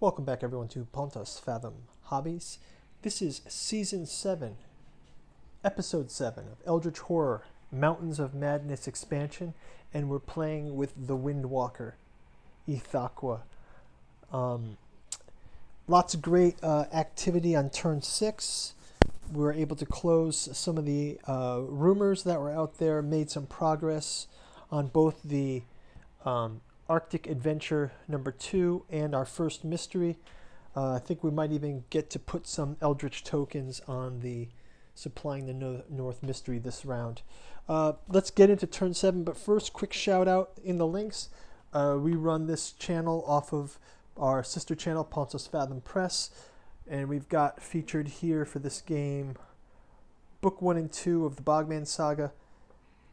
Welcome back everyone to Pontos, Fathom, Hobbies. This is Season 7, Episode 7 of Eldritch Horror, Mountains of Madness expansion, and we're playing with the Windwalker, Ithaqua. Lots of great activity on turn 6. We were able to close some of the rumors that were out there, made some progress on both the Arctic Adventure number 2 and our first mystery. I think we might even get to put some Eldritch tokens on the Supplying the North mystery this round. Let's get into turn 7, but first, quick shout out in the links. We run this channel off of our sister channel, Pontos Fathom Press, and we've got featured here for this game Book 1 and 2 of the Bogman Saga,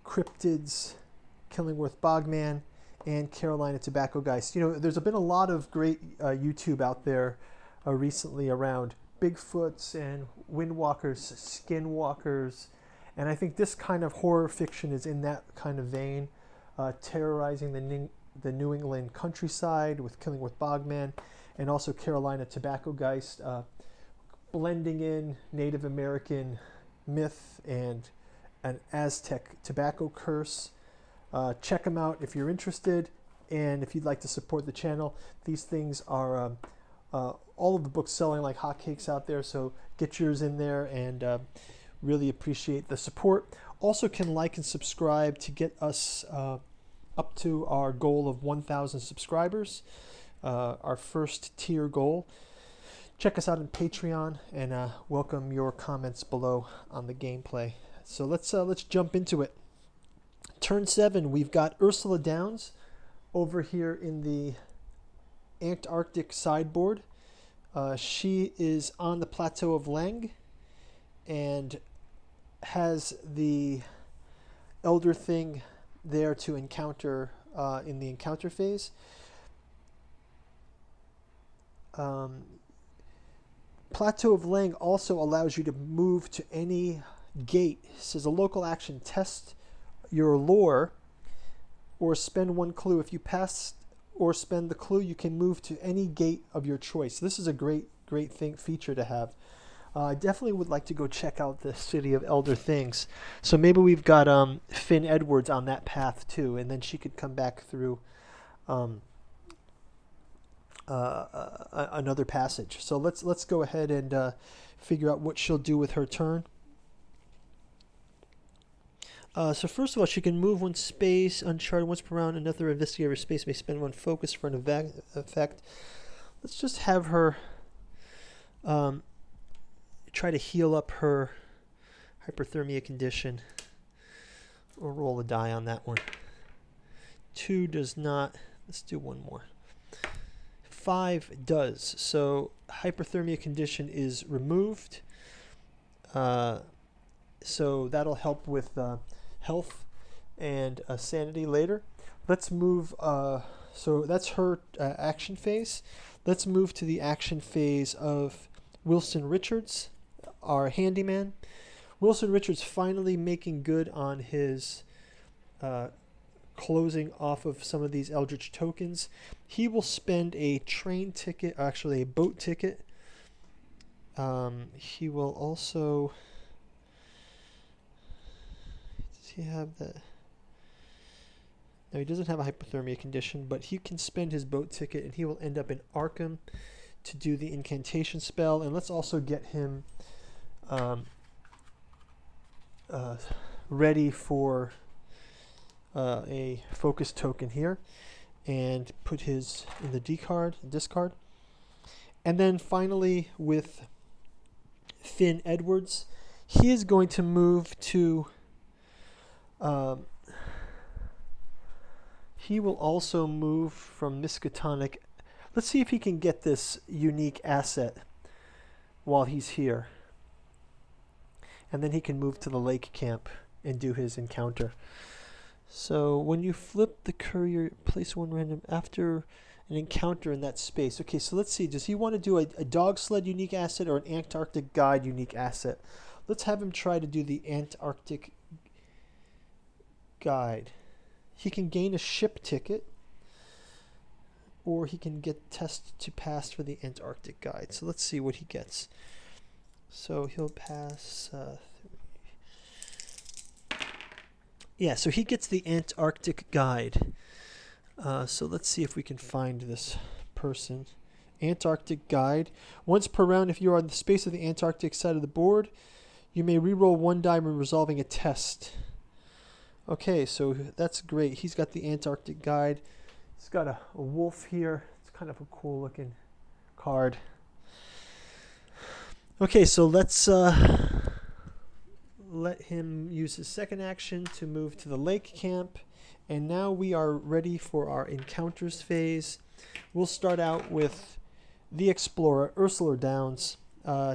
Cryptids, Killingworth Bogman, and Carolina Tobacco Geist. You know, there's been a lot of great YouTube out there recently around Bigfoots and Windwalkers, Skinwalkers, and I think this kind of horror fiction is in that kind of vein, terrorizing the New England countryside with Killingworth Bogman, and also Carolina Tobacco Geist, blending in Native American myth and an Aztec tobacco curse. Check them out if you're interested, and if you'd like to support the channel. These things are all of the books selling like hotcakes out there, so get yours in there, and really appreciate the support. Also can like and subscribe to get us up to our goal of 1,000 subscribers, our first tier goal. Check us out on Patreon, and welcome your comments below on the gameplay. So let's jump into it. Turn 7, we've got Ursula Downs over here in the Antarctic sideboard. She is on the plateau of Leng and has the Elder Thing there to encounter in the encounter phase. Plateau of Leng also allows you to move to any gate. It says a local action, test your lore or spend one clue. If you pass or spend the clue, you can move to any gate of your choice. This is a great feature to have. I definitely would like to go check out the City of Elder Things. So maybe we've got Finn Edwards on that path too, and then she could come back through another passage. So let's go ahead and figure out what she'll do with her turn. So first of all, she can move one space uncharted once per round. Another investigator space may spend one focus for an effect. Let's just have her try to heal up her hyperthermia condition, or roll a die on that one. 2 does not. Let's do one more. 5 does. So hyperthermia condition is removed. So that'll help with health and sanity later. Let's move. So that's her action phase. Let's move to the action phase of Wilson Richards, our handyman. Wilson Richards finally making good on his closing off of some of these Eldritch tokens. He will spend a train ticket, actually a boat ticket. He will also. Does he have that? No, he doesn't have a hypothermia condition, but he can spend his boat ticket and he will end up in Arkham to do the incantation spell. And let's also get him ready for a focus token here, and put his in the discard. And then finally with Finn Edwards, he is going to move to he will also move from Miskatonic. Let's see if he can get this unique asset while he's here. And then he can move to the lake camp and do his encounter. So when you flip the courier, place one random after an encounter in that space. Okay, so let's see. Does he want to do a dog sled unique asset or an Antarctic guide unique asset? Let's have him try to do the Antarctic guide. He can gain a ship ticket. or he can get test to pass for the Antarctic guide. So let's see what he gets. So he'll pass. Yeah, so he gets the Antarctic guide. So let's see if we can find this person. Antarctic guide. Once per round, if you are in the space of the Antarctic side of the board, you may reroll one die when resolving a test. Okay, so that's great. He's got the Antarctic guide. He's got a wolf here. It's kind of a cool looking card. Okay, so let's let him use his second action to move to the lake camp. And now we are ready for our encounters phase. We'll start out with the Explorer, Ursula Downs.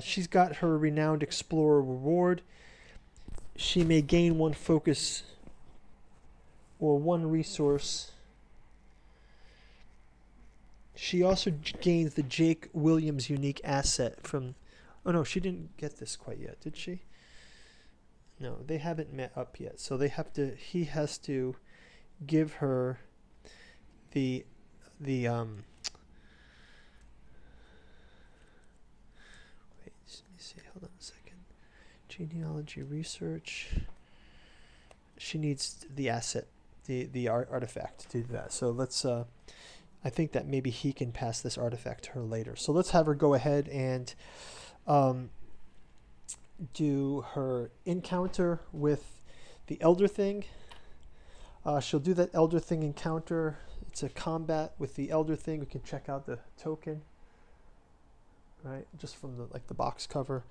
She's got her Renowned Explorer reward. She may gain one focus or one resource. She also gains the Jake Williams unique asset from... Oh no, she didn't get this quite yet, did she? No, they haven't met up yet. So they have to... He has to give her the wait, let me see, hold on a second. Genealogy research. She needs the asset, the artifact to do that. So let's I think that maybe he can pass this artifact to her later. So let's have her go ahead and do her encounter with the Elder Thing. She'll do that Elder Thing encounter. It's a combat with the Elder Thing. We can check out the token, right? Just from the box cover.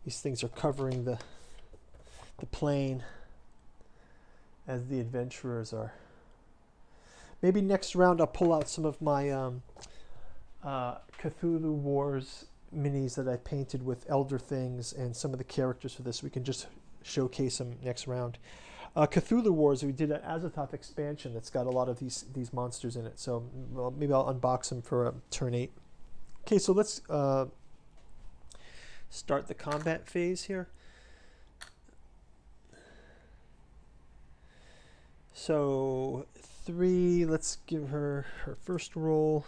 These things are covering the plane as the adventurers are. Maybe next round I'll pull out some of my Cthulhu Wars minis that I painted with Elder Things and some of the characters for this. We can just showcase them next round. Cthulhu Wars, we did an Azathoth expansion that's got a lot of these monsters in it. So maybe I'll unbox them for turn 8. Okay, so let's start the combat phase here. So 3, let's give her her first roll.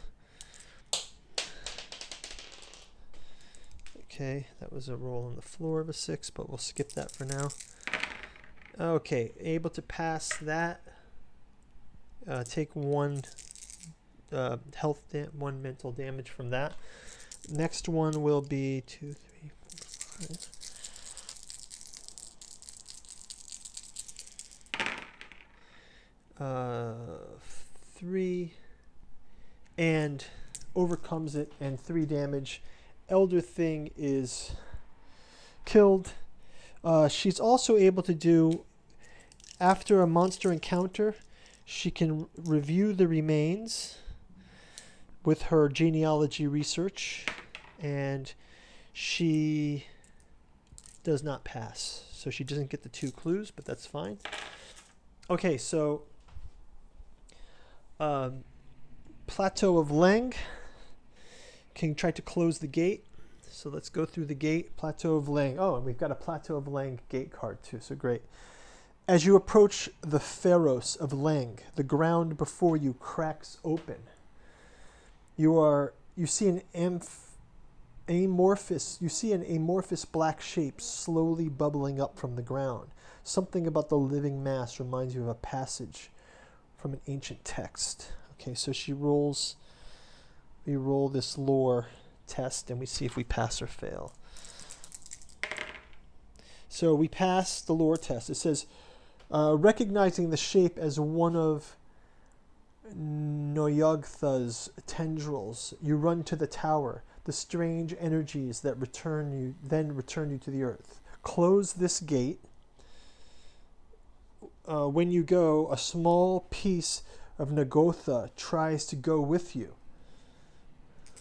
Okay, that was a roll on the floor of a 6, but we'll skip that for now. Okay, able to pass that. Take 1 1 mental damage from that. Next one will be 2, 3, 4, 5. 3, and overcomes it, and 3 damage. Elder Thing is killed. She's also able to do, after a monster encounter, she can review the remains with her genealogy research, and she does not pass. So she doesn't get the 2 clues, but that's fine. Okay, so Plateau of Leng can try to close the gate. So let's go through the gate. Plateau of Leng. Oh, and we've got a Plateau of Leng gate card too, so great. As you approach the Pharos of Leng, the ground before you cracks open. You see an amorphous black shape slowly bubbling up from the ground. Something about the living mass reminds you of a passage from an ancient text. Okay, so we roll this lore test and we see if we pass or fail. So we pass the lore test. It says, recognizing the shape as one of Yog-sothoth's tendrils, you run to the tower. The strange energies that return you to the earth. Close this gate. When you go, a small piece of Nagotha tries to go with you.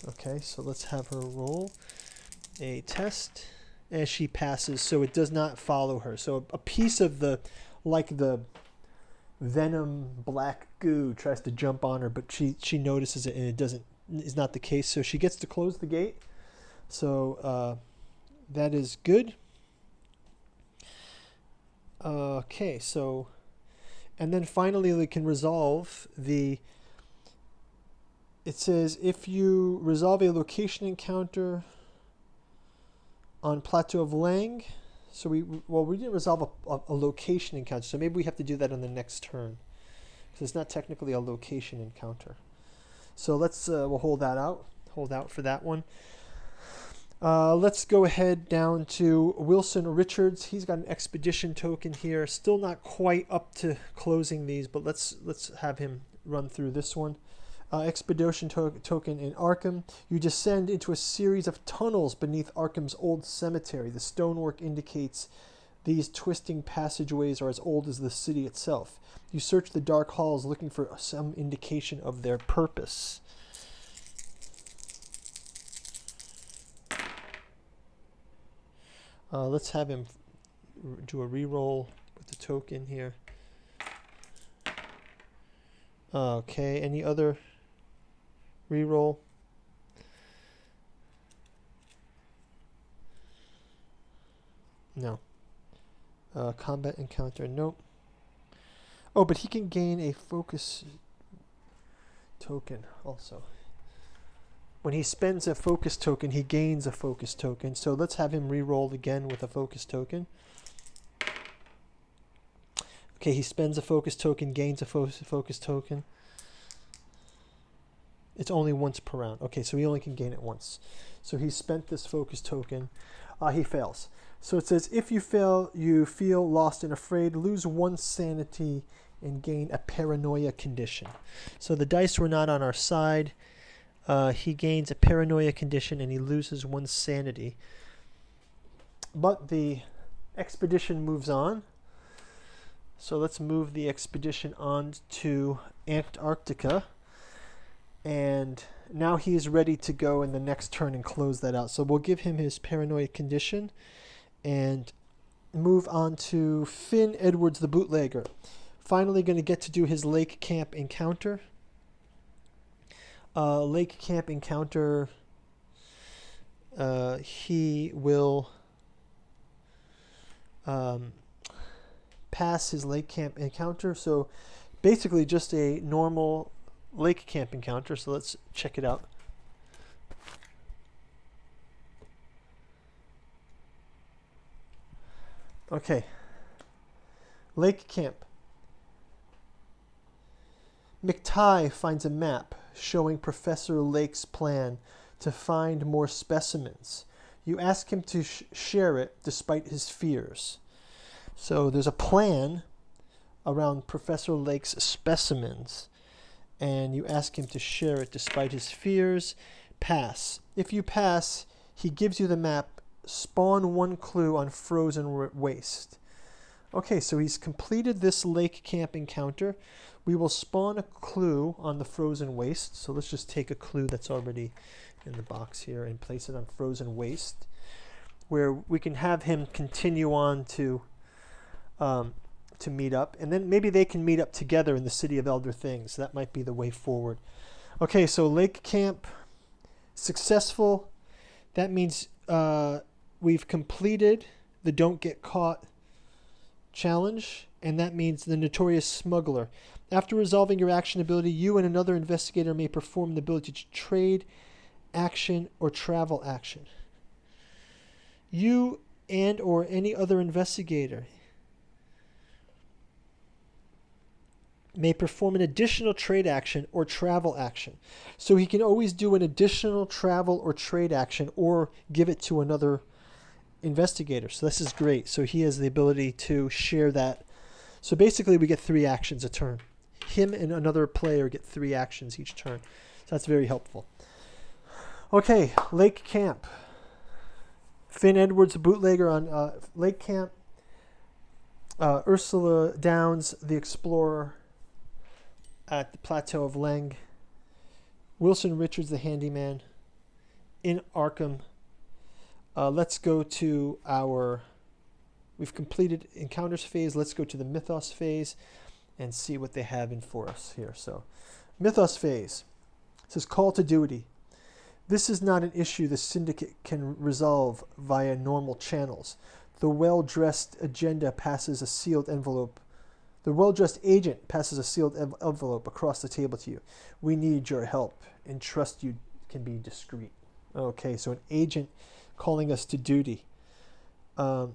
Okay, so let's have her roll a test, and she passes, so it does not follow her. So a piece of the venom black goo tries to jump on her, but she notices it, and it is not the case. So she gets to close the gate. So that is good. Okay, so, and then finally we can resolve the it says if you resolve a location encounter on Plateau of Lang, so we didn't resolve a location encounter, so maybe we have to do that on the next turn, because it's not technically a location encounter. So let's we'll hold out for that one. Let's go ahead down to Wilson Richards. He's got an expedition token here. Still not quite up to closing these, but let's have him run through this one. Expedition token in Arkham. You descend into a series of tunnels beneath Arkham's old cemetery. The stonework indicates these twisting passageways are as old as the city itself. You search the dark halls looking for some indication of their purpose. Let's have him do a reroll with the token here. Okay, any other reroll? No. Combat encounter, nope. Oh, but he can gain a focus token also. When he spends a focus token, he gains a focus token. So let's have him re-roll again with a focus token. Okay, he spends a focus token, gains a focus token. It's only once per round. Okay, so he only can gain it once. So he spent this focus token. He fails. So it says, if you fail, you feel lost and afraid, lose 1 sanity, and gain a paranoia condition. So the dice were not on our side. He gains a paranoia condition and he loses 1 sanity. But the expedition moves on. So let's move the expedition on to Antarctica. And now he is ready to go in the next turn and close that out. So we'll give him his paranoia condition and move on to Finn Edwards the Bootlegger. Finally going to get to do his lake camp encounter. Lake camp encounter, he will pass his lake camp encounter. So basically just a normal lake camp encounter. So let's check it out. Okay. Lake camp. McTighe finds a map showing Professor Lake's plan to find more specimens. You ask him to share it despite his fears. So there's a plan around Professor Lake's specimens, and you ask him to share it despite his fears. Pass. If you pass, he gives you the map. Spawn 1 clue on frozen waste. Okay, so he's completed this lake camp encounter. We will spawn a clue on the frozen waste. So let's just take a clue that's already in the box here and place it on frozen waste, where we can have him continue on to meet up, and then maybe they can meet up together in the City of Elder Things. That might be the way forward. Okay, so lake camp successful. That means we've completed the Don't Get Caught challenge, and that means the Notorious Smuggler. After resolving your action ability, you and another investigator may perform the ability to trade action or travel action. You and or any other investigator may perform an additional trade action or travel action. So he can always do an additional travel or trade action or give it to another investigator. So this is great. So he has the ability to share that. So basically we get 3 actions a turn. Him and another player get 3 actions each turn. So that's very helpful. Okay, Lake Camp. Finn Edwards, bootlegger on Lake Camp. Ursula Downs, the explorer at the Plateau of Lang. Wilson Richards, the handyman in Arkham. Let's go to we've completed encounters phase. Let's go to the mythos phase and see what they have in for us here. So mythos phase. It says call to duty. This is not an issue the syndicate can resolve via normal channels. The well-dressed agenda passes a sealed envelope The well-dressed agent passes a sealed envelope across the table to you. We need your help and trust you can be discreet. Okay, so an agent calling us to duty. So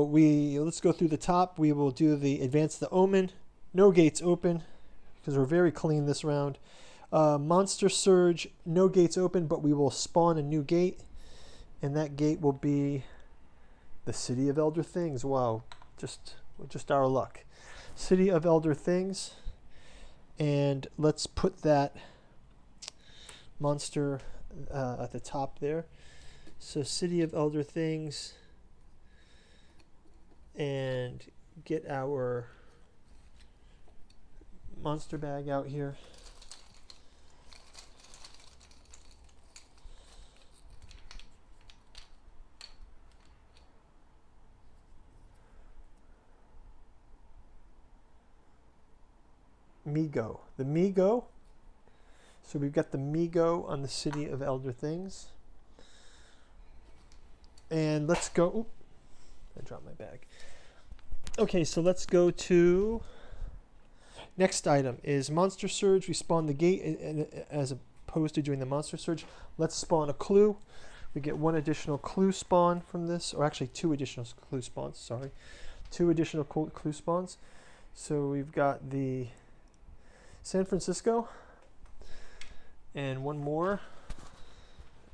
let's go through the top. We will do the advance the omen. No gates open because we're very clean this round. Monster surge, no gates open, but we will spawn a new gate, and that gate will be the City of Elder Things. Wow, just our luck. City of Elder Things, and let's put that monster at the top there. So City of Elder Things, and get our monster bag out here. Migo. The Migo. So we've got the Migo on the City of Elder Things. And let's go. Oop, I dropped my bag. Okay, so let's go to next item is Monster Surge. We spawn the gate as opposed to doing the Monster Surge. Let's spawn a clue. We get one additional clue spawn from this, or actually two additional clue spawns, sorry. Two additional clue spawns. So we've got the San Francisco, and one more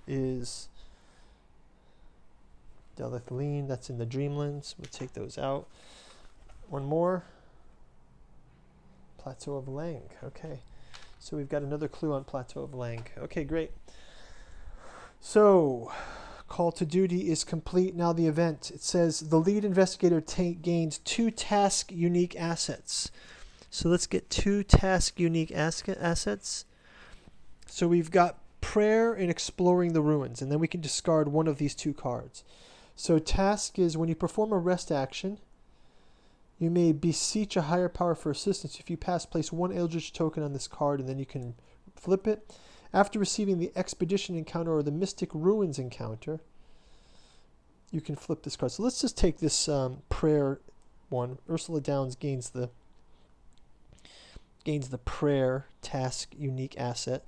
is Delethline. That's in the Dreamlands. We'll take those out. One more, Plateau of Lang. Okay, so we've got another clue on Plateau of Lang. Okay, great. So call to duty is complete. Now the event. It says the lead investigator gains 2 task unique assets. So let's get 2 task unique assets. So we've got prayer and exploring the ruins, and then we can discard one of these 2 cards. So task is when you perform a rest action, you may beseech a higher power for assistance. If you pass, place 1 Eldritch token on this card, and then you can flip it. After receiving the expedition encounter or the mystic ruins encounter, you can flip this card. So let's just take this prayer one. Ursula Downs gains the prayer task unique asset.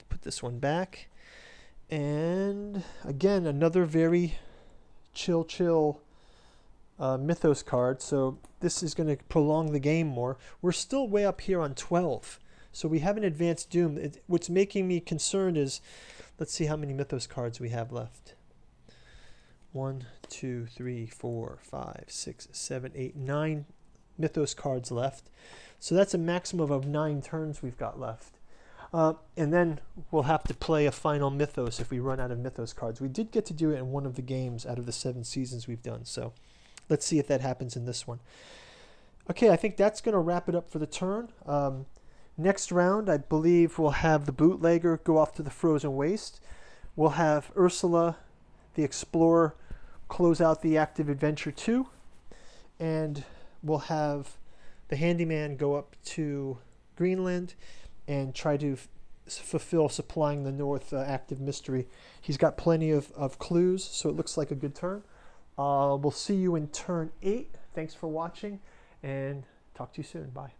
Put this one back. And again, another very chill Mythos card. So this is going to prolong the game more. We're still way up here on 12. So we haven't advanced Doom. What's making me concerned is, let's see how many Mythos cards we have left. 1, 2, 3, 4, 5, 6, 7, 8, 9 Mythos cards left. So that's a maximum of 9 turns we've got left. And then we'll have to play a final Mythos if we run out of Mythos cards. We did get to do it in one of the games out of the 7 seasons we've done. So let's see if that happens in this one. Okay, I think that's going to wrap it up for the turn. Next round, I believe we'll have the bootlegger go off to the frozen waste. We'll have Ursula, the explorer, close out the active adventure 2. And we'll have the handyman go up to Greenland and try to fulfill supplying the North active mystery. He's got plenty of clues, so it looks like a good turn. We'll see you in turn 8. Thanks for watching, and talk to you soon. Bye.